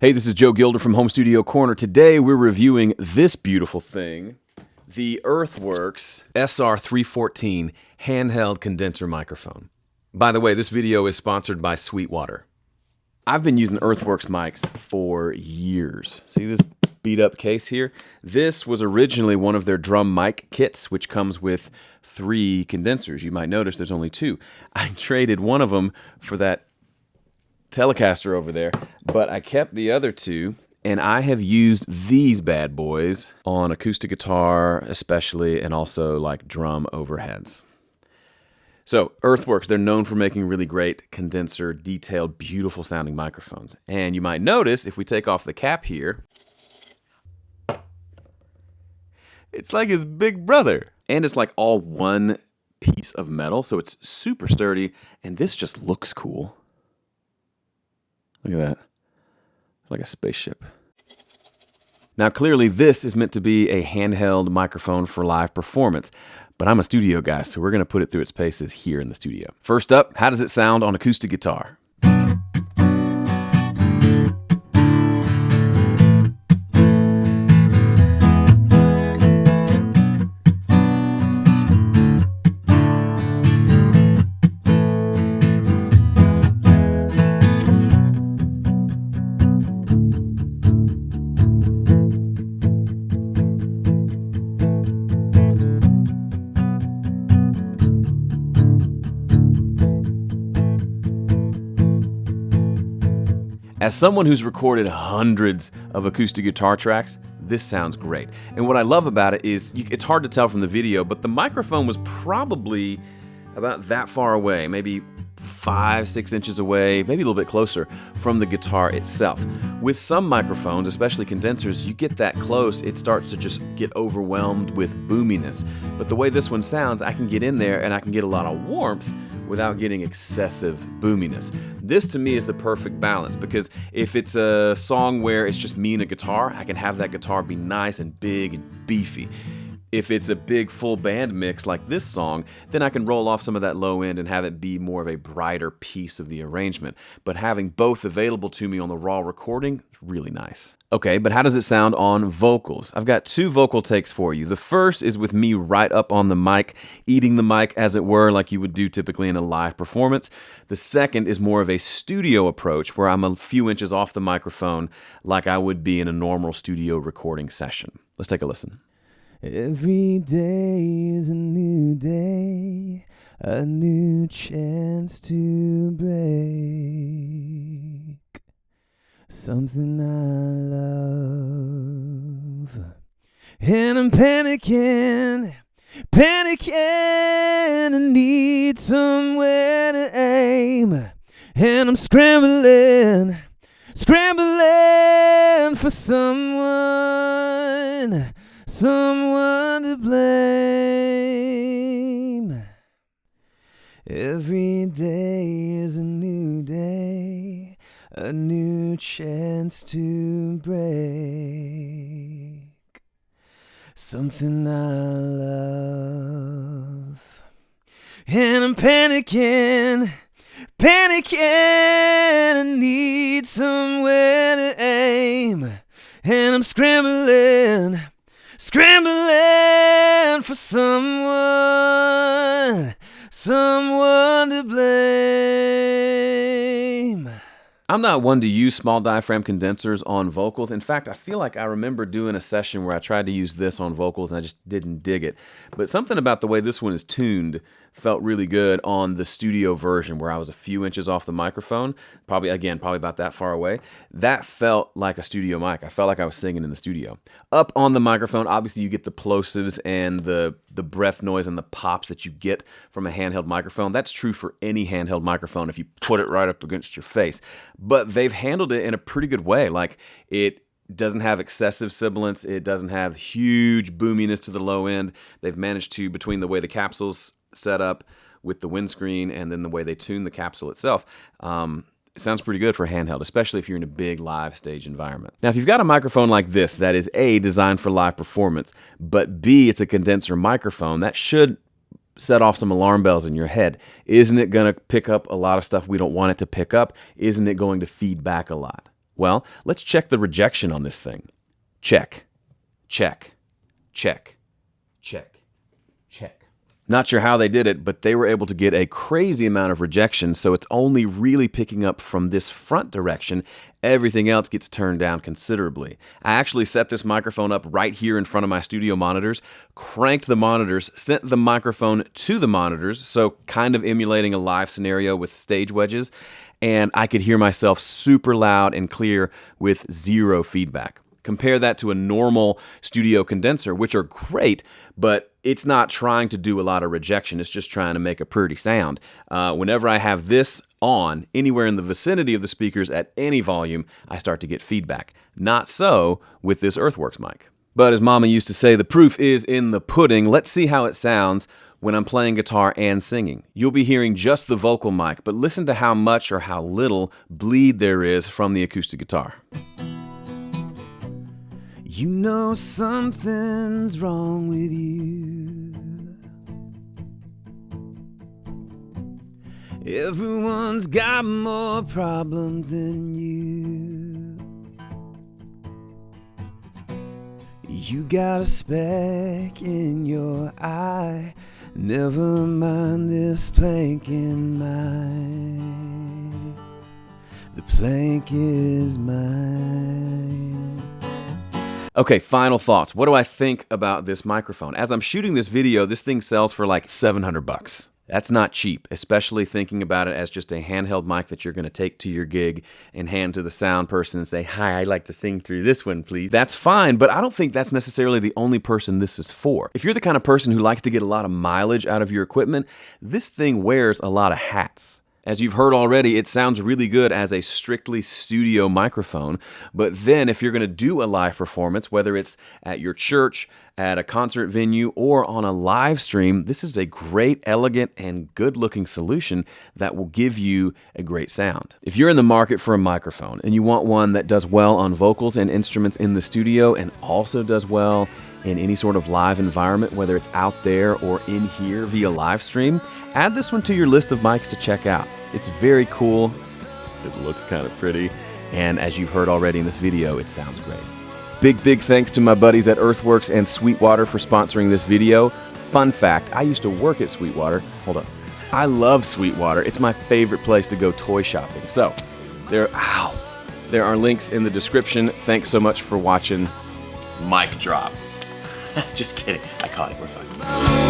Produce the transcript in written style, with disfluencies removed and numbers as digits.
Hey, this is Joe Gilder from Home Studio Corner. Today we're reviewing this beautiful thing, the Earthworks SR314 handheld condenser microphone. By the way, this video is sponsored by Sweetwater. I've been using Earthworks mics for years. See this beat up case here? This was originally one of their drum mic kits, which comes with 3 condensers. You might notice there's only 2. I traded one of them for that Telecaster over there, but I kept the other 2, and I have used these bad boys on acoustic guitar especially, and also like drum overheads. So Earthworks, they're known for making really great condenser, detailed, beautiful sounding microphones. And you might notice if we take off the cap here, it's like his big brother. And it's like all one piece of metal, so it's super sturdy, and this just looks cool. Look at that. It's like a spaceship. Now, clearly, this is meant to be a handheld microphone for live performance, but I'm a studio guy, so we're going to put it through its paces here in the studio. First up, how does it sound on acoustic guitar? As someone who's recorded hundreds of acoustic guitar tracks, this sounds great. And what I love about it is, it's hard to tell from the video, but the microphone was probably about that far away, maybe 5-6 inches away, maybe a little bit closer from the guitar itself. With some microphones, especially condensers, you get that close, it starts to just get overwhelmed with boominess. But the way this one sounds, I can get in there and I can get a lot of warmth without getting excessive boominess. This to me is the perfect balance, because if it's a song where it's just me and a guitar, I can have that guitar be nice and big and beefy. If it's a big full band mix like this song, then I can roll off some of that low end and have it be more of a brighter piece of the arrangement. But having both available to me on the raw recording is really nice. Okay, but how does it sound on vocals? I've got 2 vocal takes for you. The first is with me right up on the mic, eating the mic as it were, like you would do typically in a live performance. The second is more of a studio approach, where I'm a few inches off the microphone like I would be in a normal studio recording session. Let's take a listen. Every day is a new day, a new chance to break something I love. And I'm panicking, I need somewhere to aim. And I'm scrambling for someone to blame. Every day is a new day, a new chance to break something I love. And I'm panicking, I need somewhere to aim. And I'm scrambling for someone to blame. I'm not one to use small diaphragm condensers on vocals. In fact, I feel like I remember doing a session where I tried to use this on vocals and I just didn't dig it. But something about the way this one is tuned felt really good on the studio version, where I was a few inches off the microphone, probably about that far away. That felt like a studio mic. I felt like I was singing in the studio. Up on the microphone, obviously you get the plosives and the breath noise and the pops that you get from a handheld microphone. That's true for any handheld microphone if you put it right up against your face. But they've handled it in a pretty good way. Like, it doesn't have excessive sibilance. It doesn't have huge boominess to the low end. They've managed to, between the way the capsule's set up with the windscreen and then the way they tune the capsule itself, it sounds pretty good for handheld, especially if you're in a big live stage environment. Now, if you've got a microphone like this that is A, designed for live performance, but B, it's a condenser microphone, that should set off some alarm bells in your head. Isn't it going to pick up a lot of stuff we don't want it to pick up? Isn't it going to feed back a lot? Well, let's check the rejection on this thing. Check, check, check, check, check. Not sure how they did it, but they were able to get a crazy amount of rejection, so it's only really picking up from this front direction. Everything else gets turned down considerably. I actually set this microphone up right here in front of my studio monitors, cranked the monitors, sent the microphone to the monitors, so kind of emulating a live scenario with stage wedges, and I could hear myself super loud and clear with zero feedback. Compare that to a normal studio condenser, which are great, but it's not trying to do a lot of rejection. It's just trying to make a pretty sound. Whenever I have this on, anywhere in the vicinity of the speakers at any volume, I start to get feedback. Not so with this Earthworks mic. But as Mama used to say, the proof is in the pudding. Let's see how it sounds when I'm playing guitar and singing. You'll be hearing just the vocal mic, but listen to how much or how little bleed there is from the acoustic guitar. You know something's wrong with you. Everyone's got more problems than you. You got a speck in your eye. Never mind this plank in mine. The plank is mine. Okay, final thoughts. What do I think about this microphone? As I'm shooting this video, this thing sells for like $700. That's not cheap, especially thinking about it as just a handheld mic that you're going to take to your gig and hand to the sound person and say, "Hi, I'd like to sing through this one, please." That's fine, but I don't think that's necessarily the only person this is for. If you're the kind of person who likes to get a lot of mileage out of your equipment, this thing wears a lot of hats. As you've heard already, it sounds really good as a strictly studio microphone, but then if you're going to do a live performance, whether it's at your church, at a concert venue, or on a live stream, this is a great, elegant, and good-looking solution that will give you a great sound. If you're in the market for a microphone and you want one that does well on vocals and instruments in the studio and also does well in any sort of live environment, whether it's out there or in here via live stream, add this one to your list of mics to check out. It's very cool, it looks kind of pretty, and as you've heard already in this video, it sounds great. Big thanks to my buddies at Earthworks and Sweetwater for sponsoring this video. Fun fact, I used to work at Sweetwater. Hold on. I love Sweetwater. It's my favorite place to go toy shopping. So, there are links in the description. Thanks so much for watching. Mic drop. Just kidding. I caught it. We're fine.